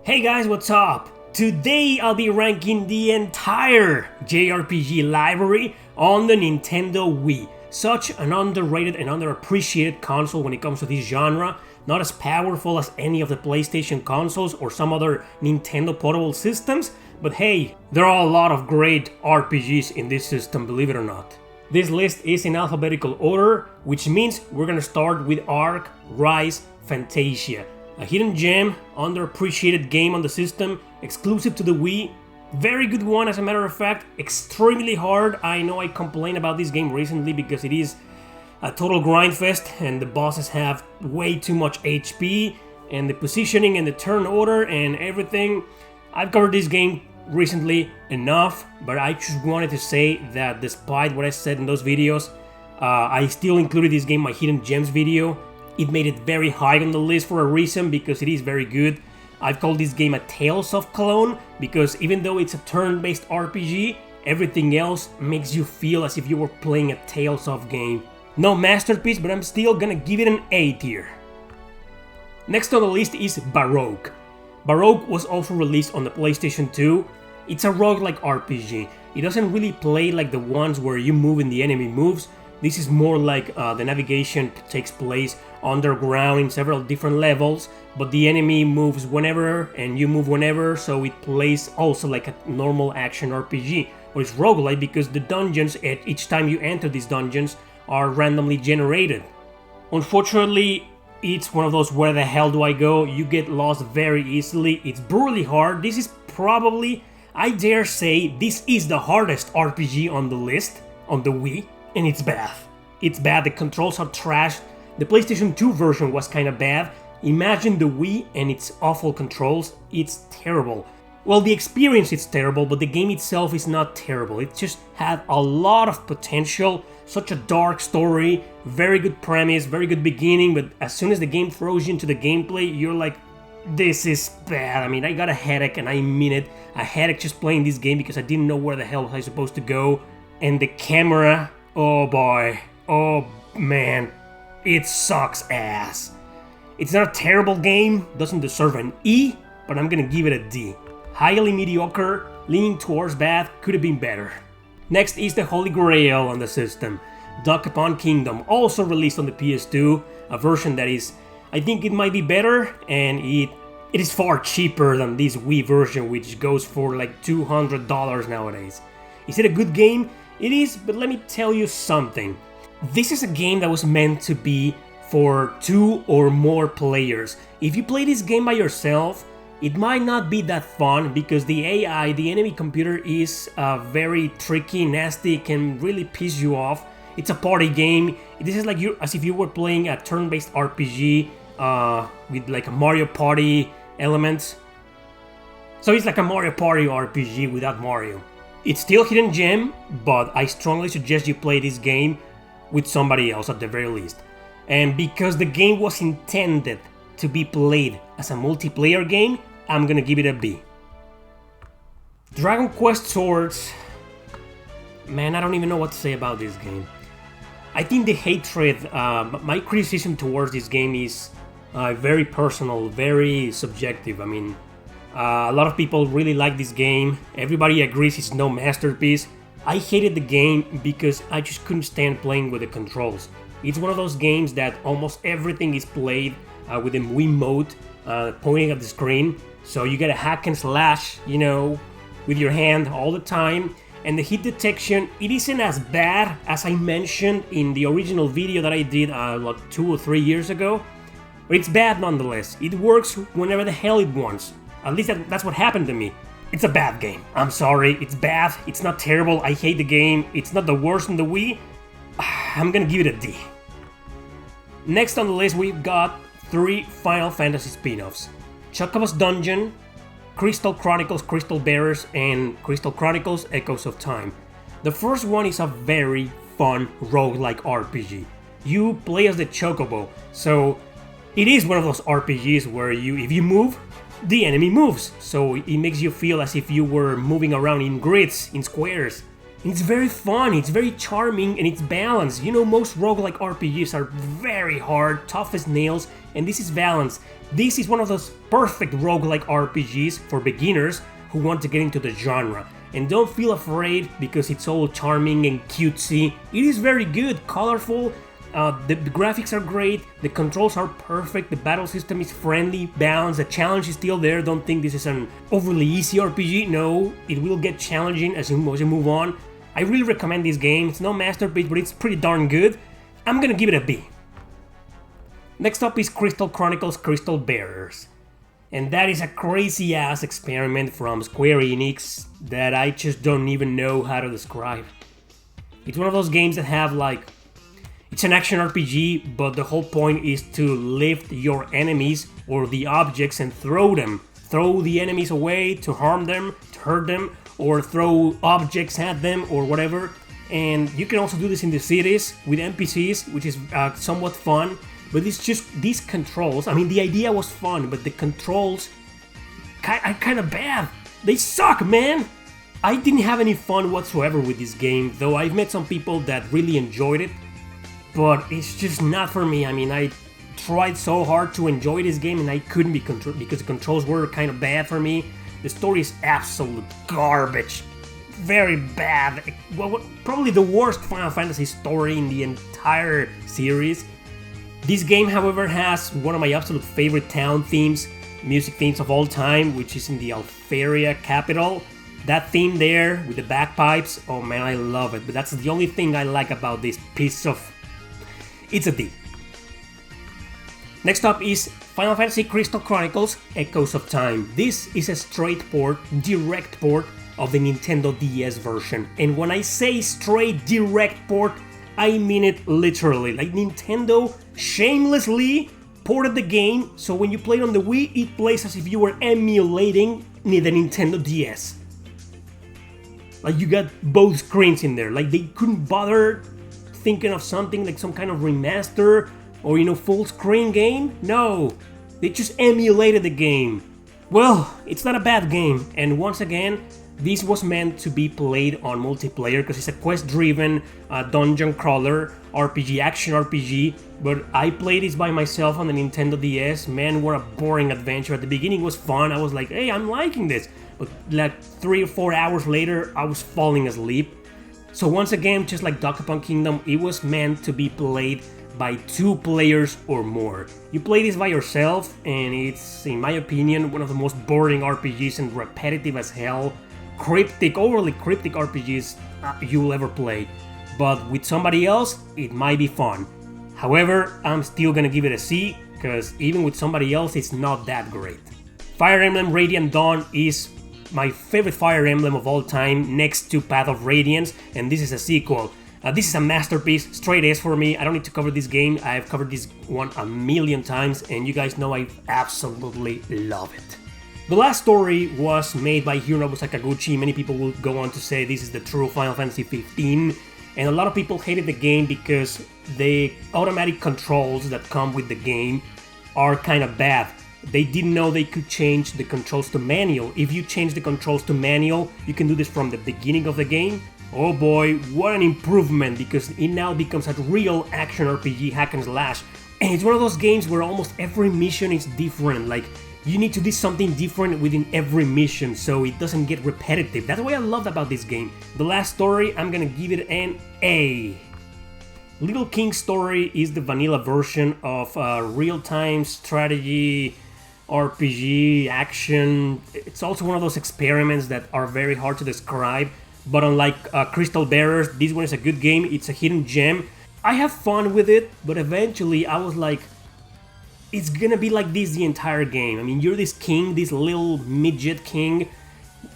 Hey guys, what's up? Today I'll be ranking the entire JRPG library on the Nintendo Wii. Such an underrated and underappreciated console when it comes to this genre. Not as powerful as any of the PlayStation consoles or some other Nintendo portable systems, but hey, there are a lot of great RPGs in this system, believe it or not. This list is in alphabetical order, which means we're gonna start with Arc Rice Fantasia. A hidden gem, underappreciated game on the system, exclusive to the Wii. Very good one, as a matter of fact, extremely hard. I know I complained about this game recently because it is a total grind fest and the bosses have way too much HP and the positioning and the turn order and everything. I've covered this game recently enough, but I just wanted to say that despite what I said in those videos, I still included this game in my hidden gems video. It made it very high on the list for a reason, because it is very good. I've called this game a Tales of clone, because even though it's a turn-based RPG, everything else makes you feel as if you were playing a Tales of game. No masterpiece, but I'm still gonna give it an A tier. Next on the list is Baroque. Baroque was also released on the PlayStation 2. It's a roguelike RPG. It doesn't really play like the ones where you move and the enemy moves. This is more like the navigation takes place underground in several different levels, but the enemy moves whenever and you move whenever, so it plays also like a normal action RPG. But it's roguelike because the dungeons, at each time you enter these dungeons, are randomly generated. Unfortunately, it's one of those where the hell do I go? You get lost very easily. It's brutally hard. This is probably, I dare say, this is the hardest RPG on the list, on the Wii. And it's bad. It's bad, the controls are trashed. The PlayStation 2 version was kinda bad. Imagine the Wii and its awful controls. It's terrible. Well, the experience is terrible, but the game itself is not terrible. It just had a lot of potential. Such a dark story, very good premise, very good beginning, but as soon as the game throws you into the gameplay, you're like, this is bad. I mean, I got a headache, and I mean it. A headache just playing this game because I didn't know where the hell was I supposed to go. And the camera, oh boy, oh man, it sucks ass. It's not a terrible game, doesn't deserve an E, but I'm gonna give it a D. Highly mediocre, leaning towards bad, could have been better. Next is the Holy Grail on the system, Duck Upon Kingdom, also released on the PS2, a version that is, I think it might be better, and it is far cheaper than this Wii version, which goes for like $200 nowadays. Is it a good game? It is, but let me tell you something. This is a game that was meant to be for 2 or more players. If you play this game by yourself, it might not be that fun because the AI, the enemy computer, is very tricky, nasty, can really piss you off. It's a party game. This is like as if you were playing a turn-based RPG with like a Mario Party elements. So it's like a Mario Party RPG without Mario. It's still hidden gem, but I strongly suggest you play this game with somebody else at the very least. And because the game was intended to be played as a multiplayer game, I'm gonna give it a B. Dragon Quest Swords. Man, I don't even know what to say about this game. I think the hatred, my criticism towards this game is very personal, very subjective. I mean, a lot of people really like this game. Everybody agrees it's no masterpiece. I hated the game because I just couldn't stand playing with the controls. It's one of those games that almost everything is played with the Wiimote pointing at the screen. So you get a hack and slash, you know, with your hand all the time. And the hit detection, it isn't as bad as I mentioned in the original video that I did like 2 or 3 years ago. But it's bad nonetheless. It works whenever the hell it wants. At least that's what happened to me. It's a bad game. I'm sorry, it's bad, it's not terrible, I hate the game, it's not the worst in the Wii. I'm gonna give it a D. Next on the list we've got 3 Final Fantasy spin-offs. Chocobo Dungeon, Crystal Chronicles Crystal Bearers, and Crystal Chronicles Echoes of Time. The first one is a very fun roguelike RPG. You play as the Chocobo, so it is one of those RPGs where if you move, the enemy moves, so it makes you feel as if you were moving around in grids, in squares. It's very fun, it's very charming, and it's balanced. You know, most roguelike RPGs are very hard, tough as nails, and this is balanced. This is one of those perfect roguelike RPGs for beginners who want to get into the genre. And don't feel afraid because it's all charming and cutesy. It is very good, colorful, the graphics are great, the controls are perfect, the battle system is friendly, balanced, the challenge is still there. Don't think this is an overly easy RPG, no, it will get challenging as you move on. I really recommend this game. It's no masterpiece, but it's pretty darn good. I'm gonna give it a B. Next up is Crystal Chronicles Crystal Bearers. And that is a crazy ass experiment from Square Enix that I just don't even know how to describe. It's one of those games that have like, it's an action RPG, but the whole point is to lift your enemies or the objects and throw them. Throw the enemies away to harm them, to hurt them, or throw objects at them or whatever. And you can also do this in the cities with NPCs, which is somewhat fun. But it's just these controls. I mean, the idea was fun, but the controls are kind of bad. They suck, man! I didn't have any fun whatsoever with this game, though I've met some people that really enjoyed it. But it's just not for me. I mean, I tried so hard to enjoy this game and I couldn't because the controls were kind of bad for me. The story is absolute garbage. Very bad. Well, probably the worst Final Fantasy story in the entire series. This game, however, has one of my absolute favorite town themes, music themes of all time, which is in the Alferia capital. That theme there with the bagpipes, oh man, I love it. But that's the only thing I like about this piece of... It's a D. Next up is Final Fantasy Crystal Chronicles Echoes of Time. This is a straight port, direct port of the Nintendo DS version. And when I say straight direct port, I mean it literally. Like, Nintendo shamelessly ported the game, so when you play it on the Wii, it plays as if you were emulating the Nintendo DS. Like, you got both screens in there. Like, they couldn't bother thinking of something like some kind of remaster or, you know, full screen game. No, they just emulated the game. Well, it's not a bad game, and once again, this was meant to be played on multiplayer because it's a quest-driven dungeon crawler RPG, action RPG, but I played this by myself on the Nintendo DS. Man, what a boring adventure. At the beginning it was fun, I was like, hey, I'm liking this, but like 3 or 4 hours later, I was falling asleep. So once again, just like Dokapon Kingdom, it was meant to be played by 2 players or more. You play this by yourself, and it's, in my opinion, one of the most boring RPGs and repetitive as hell. Overly cryptic RPGs you'll ever play, but with somebody else, it might be fun. However, I'm still gonna give it a C, because even with somebody else, it's not that great. Fire Emblem Radiant Dawn is my favorite Fire Emblem of all time, next to Path of Radiance, and this is a sequel. This is a masterpiece, straight S for me. I don't need to cover this game, I've covered this one a million times, and you guys know I absolutely love it. The last story was made by Hironobu Sakaguchi. Many people will go on to say this is the true Final Fantasy 15, and a lot of people hated the game because the automatic controls that come with the game are kind of bad. They didn't know they could change the controls to manual. If you change the controls to manual, you can do this from the beginning of the game. Oh boy, what an improvement, because it now becomes a real action RPG hack and slash. And it's one of those games where almost every mission is different. Like, you need to do something different within every mission so it doesn't get repetitive. That's what I loved about this game. The last story, I'm gonna give it an A. Little King's Story is the vanilla version of real-time strategy, RPG, action. It's also one of those experiments that are very hard to describe, but unlike Crystal Bearers, this one is a good game. It's a hidden gem. I have fun with it, but eventually I was like, it's gonna be like this the entire game. I mean, you're this king, this little midget king,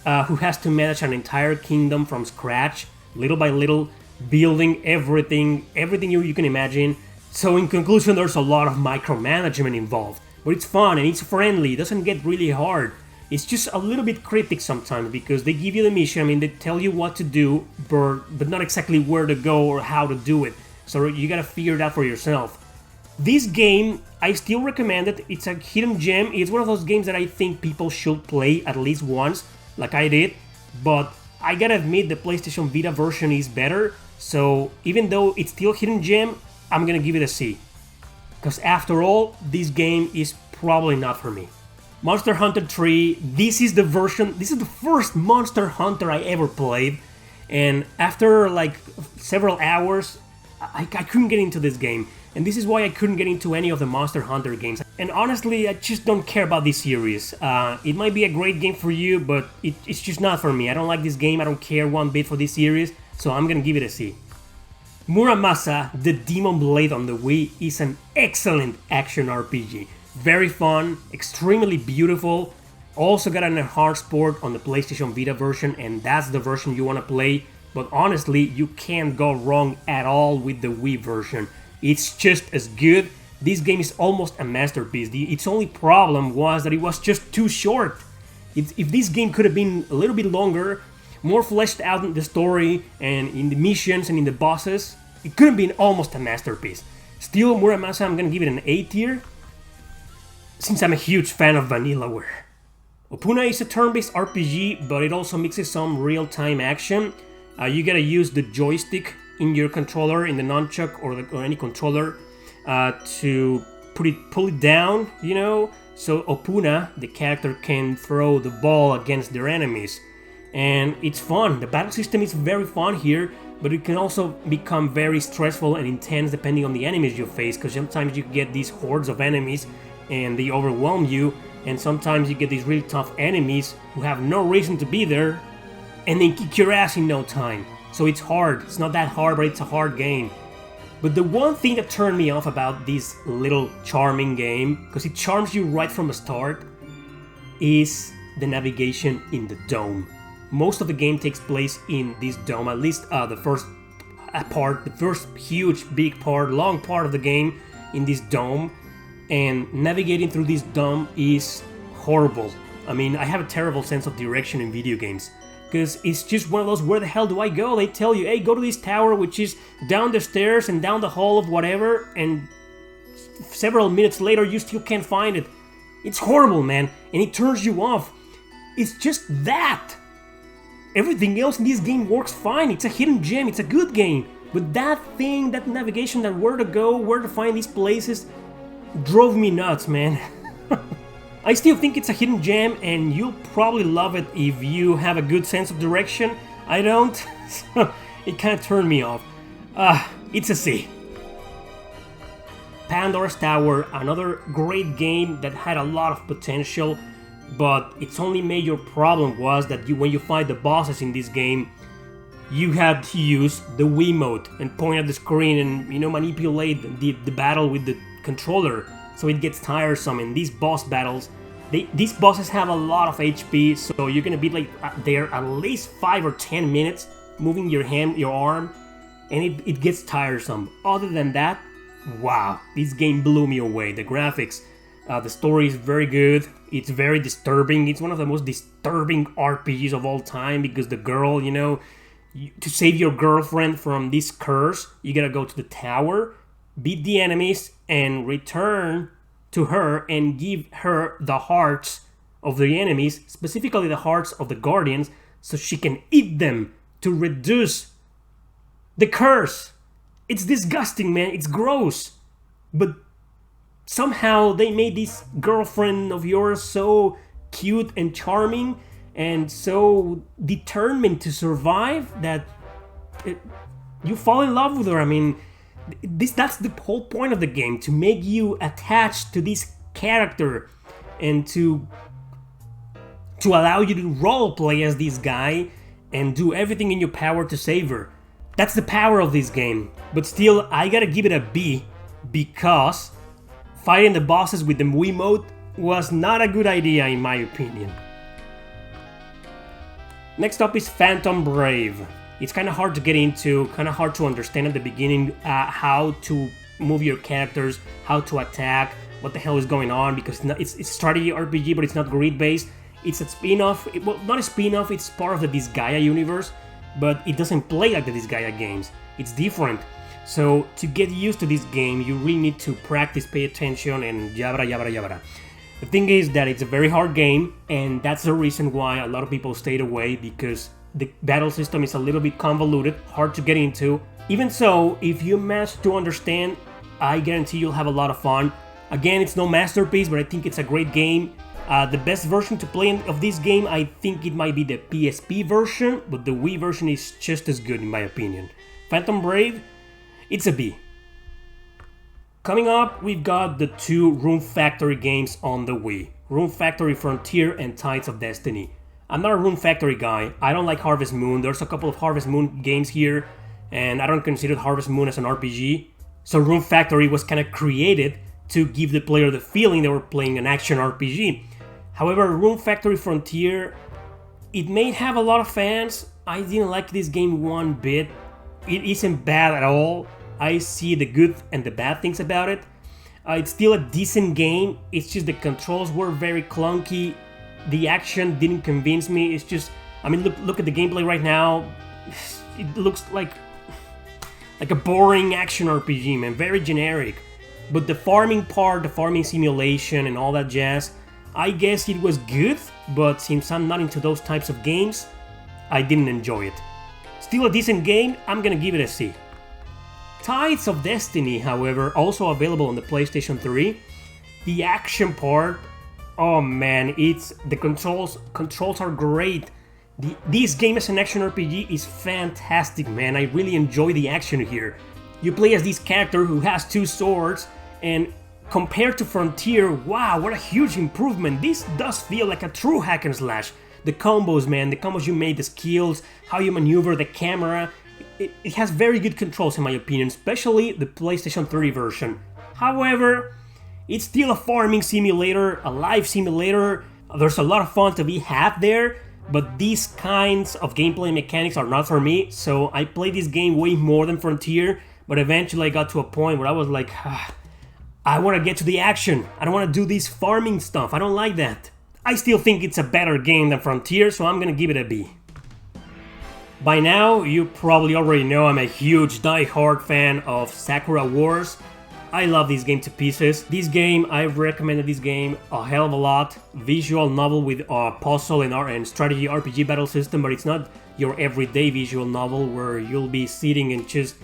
who has to manage an entire kingdom from scratch, little by little, building everything you can imagine. So in conclusion, there's a lot of micromanagement involved. But it's fun and it's friendly, it doesn't get really hard. It's just a little bit cryptic sometimes because they give you the mission, I mean, they tell you what to do, but not exactly where to go or how to do it. So you gotta figure it out for yourself. This game, I still recommend it. It's a hidden gem. It's one of those games that I think people should play at least once, like I did. But I gotta admit, the PlayStation Vita version is better. So even though it's still hidden gem, I'm gonna give it a C. because after all, this game is probably not for me. Monster Hunter 3, this is the first Monster Hunter I ever played, and after like several hours, I couldn't get into this game, and this is why I couldn't get into any of the Monster Hunter games. And honestly, I just don't care about this series. It might be a great game for you, but it's just not for me. I don't like this game, I don't care one bit for this series, so I'm gonna give it a C. Muramasa, the Demon Blade on the Wii, is an excellent action RPG. Very fun, extremely beautiful. Also got an enhanced port on the PlayStation Vita version, and that's the version you want to play. But honestly, you can't go wrong at all with the Wii version. It's just as good. This game is almost a masterpiece. Its only problem was that it was just too short. If this game could have been a little bit longer, more fleshed out in the story and in the missions and in the bosses, it could have been almost a masterpiece. Still, Muramasa, I'm gonna give it an A tier, since I'm a huge fan of Vanillaware. Opuna is a turn-based RPG, but it also mixes some real-time action. You gotta use the joystick in your controller, in the nunchuck or any controller, to pull it down, you know? So Opuna, the character, can throw the ball against their enemies. And it's fun. The battle system is very fun here, but it can also become very stressful and intense depending on the enemies you face, because sometimes you get these hordes of enemies and they overwhelm you, and sometimes you get these really tough enemies who have no reason to be there, and they kick your ass in no time. So it's hard. It's not that hard, but it's a hard game. But the one thing that turned me off about this little charming game, because it charms you right from the start, is the navigation in the dome. Most of the game takes place in this dome, at least the first huge, big part, long part of the game in this dome. And navigating through this dome is horrible. I mean, I have a terrible sense of direction in video games, because it's just one of those, where the hell do I go? They tell you, hey, go to this tower, which is down the stairs and down the hall of whatever, and several minutes later you still can't find it. It's horrible, man, and it turns you off. It's just that. Everything else in this game works fine. It's a hidden gem, it's a good game. But that thing, that navigation, that where to go, where to find these places, drove me nuts, man. I still think it's a hidden gem, and you'll probably love it if you have a good sense of direction. I don't, so it kind of turned me off. It's a C. Pandoras Tower, another great game that had a lot of potential, but its only major problem was that when you fight the bosses in this game, you had to use the Wiimote and point at the screen and, you know, manipulate the battle with the controller, so it gets tiresome. And these boss battles, these bosses have a lot of HP, so you're gonna be like there at least 5 or 10 minutes moving your arm, and it gets tiresome. Other than that, wow, this game blew me away. The graphics, the story is very good. It's very disturbing. It's one of the most disturbing RPGs of all time, because the girl, you know, to save your girlfriend from this curse, you gotta go to the tower, beat the enemies, and return to her and give her the hearts of the enemies, specifically the hearts of the guardians, so she can eat them to reduce the curse. It's disgusting, man. It's gross. But somehow they made this girlfriend of yours so cute and charming and so determined to survive that you fall in love with her. I mean, that's the whole point of the game, to make you attached to this character and to allow you to roleplay as this guy and do everything in your power to save her. That's the power of this game. But still, I gotta give it a B, because fighting the bosses with the Wiimote was not a good idea in my opinion. Next up is Phantom Brave. It's kind of hard to get into, kind of hard to understand at the beginning how to move your characters, how to attack, what the hell is going on, because it's a strategy RPG, but it's not grid-based. It's a spin-off, well, not a spin-off, it's part of the Disgaea universe, but it doesn't play like the Disgaea games. It's different. So to get used to this game, you really need to practice, pay attention, and yabra yabra yabra. The thing is that it's a very hard game, and that's the reason why a lot of people stayed away, because the battle system is a little bit convoluted, hard to get into. Even so, if you manage to understand I guarantee you'll have a lot of fun. Again, it's no masterpiece, but I think it's a great game. The best version to play of this game, I think it might be the PSP version, but the Wii version is just as good in my opinion. Phantom Brave, it's a B. Coming up, we've got the two Rune Factory games on the Wii. Rune Factory Frontier and Tides of Destiny. I'm not a Rune Factory guy, I don't like Harvest Moon, there's a couple of Harvest Moon games here, and I don't consider Harvest Moon as an RPG. So Rune Factory was kind of created to give the player the feeling they were playing an action RPG. However, Rune Factory Frontier, it may have a lot of fans. I didn't like this game one bit. It isn't bad at all. I see the good and the bad things about it. It's still a decent game. It's just the controls were very clunky. The action didn't convince me. It's just, I mean, look at the gameplay right now. It looks like a boring action RPG, man. Very generic. But the farming part, the farming simulation and all that jazz, I guess it was good, but since I'm not into those types of games, I didn't enjoy it. Still a decent game, I'm gonna give it a C. Tides of Destiny, however, also available on the PlayStation 3. The action part, oh man, the controls are great. This game as an action RPG is fantastic, man. I really enjoy the action here. You play as this character who has two swords, and compared to Frontier, wow, what a huge improvement. This does feel like a true hack and slash. The combos, man, the combos you made, the skills, how you maneuver the camera, it has very good controls in my opinion, especially the PlayStation 3 version. However, it's still a farming simulator, a life simulator. There's a lot of fun to be had there, but these kinds of gameplay mechanics are not for me, so I played this game way more than Frontier, but eventually I got to a point where I was like, I want to get to the action. I don't want to do this farming stuff. I don't like that. I still think it's a better game than Frontier, so I'm gonna give it a B. By now, you probably already know I'm a huge die-hard fan of Sakura Wars. I love this game to pieces. This game, I've recommended this game a hell of a lot. Visual novel with a puzzle and strategy RPG battle system, but it's not your everyday visual novel where you'll be sitting and just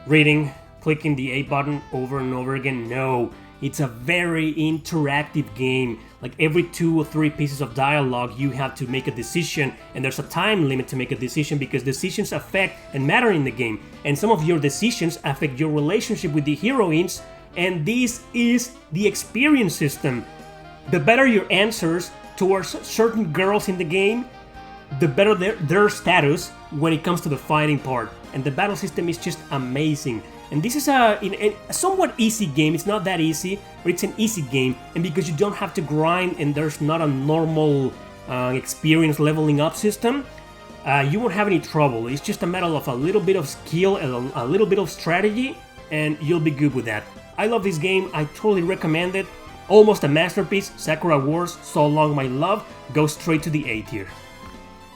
reading, clicking the A button over and over again. No, it's a very interactive game. Like every 2 or 3 pieces of dialogue, you have to make a decision, and there's a time limit to make a decision because decisions affect and matter in the game. And some of your decisions affect your relationship with the heroines, and this is the experience system. The better your answers towards certain girls in the game, the better their status when it comes to the fighting part. And the battle system is just amazing. And this is a somewhat easy game. It's not that easy, but it's an easy game. And because you don't have to grind and there's not a normal experience leveling up system, you won't have any trouble. It's just a matter of a little bit of skill and a little bit of strategy, and you'll be good with that. I love this game. I totally recommend it. Almost a masterpiece. Sakura Wars, So Long My Love, goes straight to the A tier.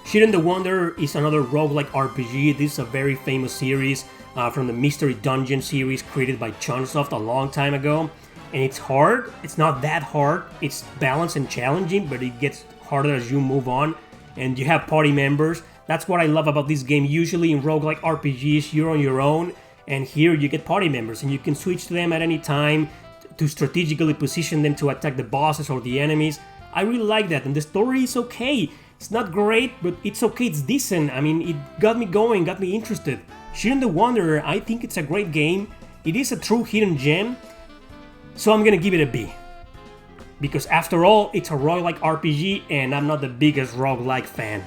Shiren the Wanderer is another roguelike RPG. This is a very famous series from the Mystery Dungeon series created by Chunsoft a long time ago. And it's hard. It's not that hard. It's balanced and challenging, but it gets harder as you move on. And you have party members. That's what I love about this game. Usually in roguelike RPGs, you're on your own. And here you get party members, and you can switch to them at any time to strategically position them to attack the bosses or the enemies. I really like that, and the story is okay. It's not great, but it's okay, it's decent. I mean, it got me going, got me interested. Shiren the Wanderer, I think it's a great game. It is a true hidden gem, so I'm gonna give it a B. Because after all, it's a roguelike RPG, and I'm not the biggest roguelike fan.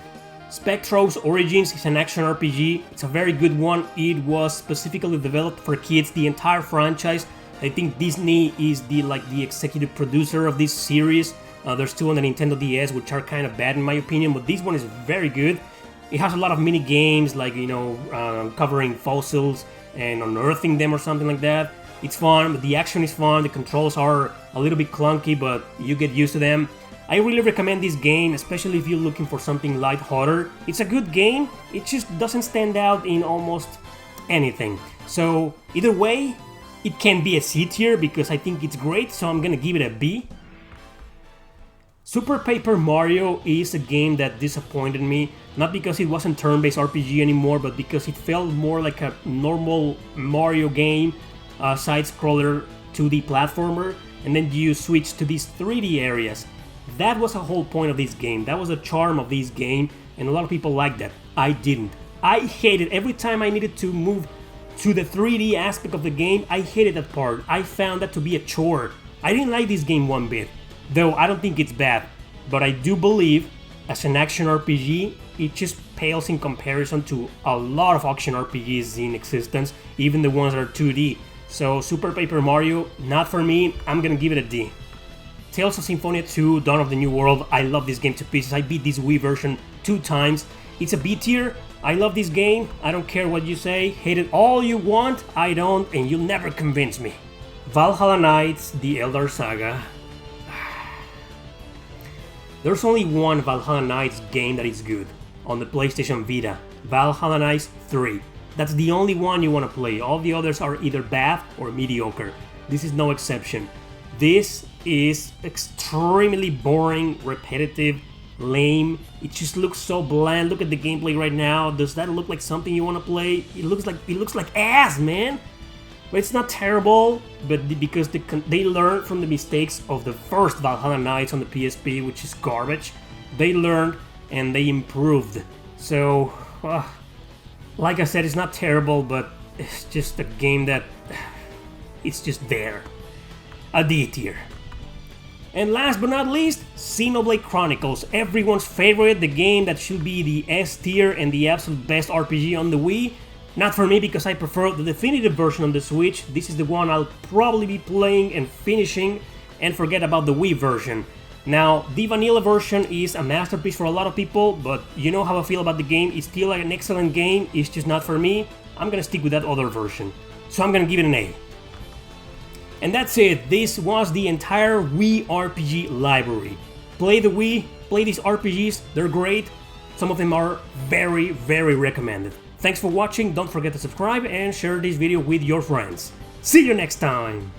Spectros Origins is an action RPG. It's a very good one. It was specifically developed for kids, the entire franchise. I think Disney is the executive producer of this series. There's two on the Nintendo DS, which are kind of bad in my opinion, but this one is very good. It has a lot of mini games, like, covering fossils and unearthing them or something like that. It's fun, but the action is fun. The controls are a little bit clunky, but you get used to them. I really recommend this game, especially if you're looking for something lighthearted. It's a good game, it just doesn't stand out in almost anything. So either way, it can be a C tier because I think it's great, so I'm gonna give it a B. Super Paper Mario is a game that disappointed me, not because it wasn't turn-based RPG anymore, but because it felt more like a normal Mario game. side-scroller 2D platformer, and then you switch to these 3D areas. That was the whole point of this game. That was the charm of this game, and a lot of people liked that. I didn't. I hated every time I needed to move to the 3D aspect of the game. I hated that part. I found that to be a chore. I didn't like this game one bit, though I don't think it's bad. But I do believe, as an action RPG, it just pales in comparison to a lot of action RPGs in existence, even the ones that are 2D. So Super Paper Mario, not for me. I'm gonna give it a D. Tales of Symphonia 2, Dawn of the New World. I love this game to pieces. I beat this Wii version 2 times. It's a B tier. I love this game. I don't care what you say. Hate it all you want. I don't, and you'll never convince me. Valhalla Knights, The Eldar Saga. There's only one Valhalla Knights game that is good on the PlayStation Vita. Valhalla Knights 3. That's the only one you want to play. All the others are either bad or mediocre. This is no exception. This is extremely boring, repetitive, lame. It just looks so bland. Look at the gameplay right now. Does that look like something you want to play? It looks like ass, man. But it's not terrible, but because they learned from the mistakes of the first Valhalla Knights on the PSP, which is garbage. They learned and they improved. So, like I said, it's not terrible, but it's just a game that it's just there. A D tier. And last but not least, Xenoblade Chronicles, everyone's favorite, the game that should be the S tier and the absolute best RPG on the Wii. Not for me, because I prefer the definitive version on the Switch. This is the one I'll probably be playing and finishing, and forget about the Wii version. Now, the vanilla version is a masterpiece for a lot of people, but you know how I feel about the game. It's still an excellent game, it's just not for me. I'm gonna stick with that other version. So I'm gonna give it an A. And that's it. This was the entire Wii RPG library. Play the Wii, play these RPGs, they're great. Some of them are very, very recommended. Thanks for watching, don't forget to subscribe and share this video with your friends. See you next time!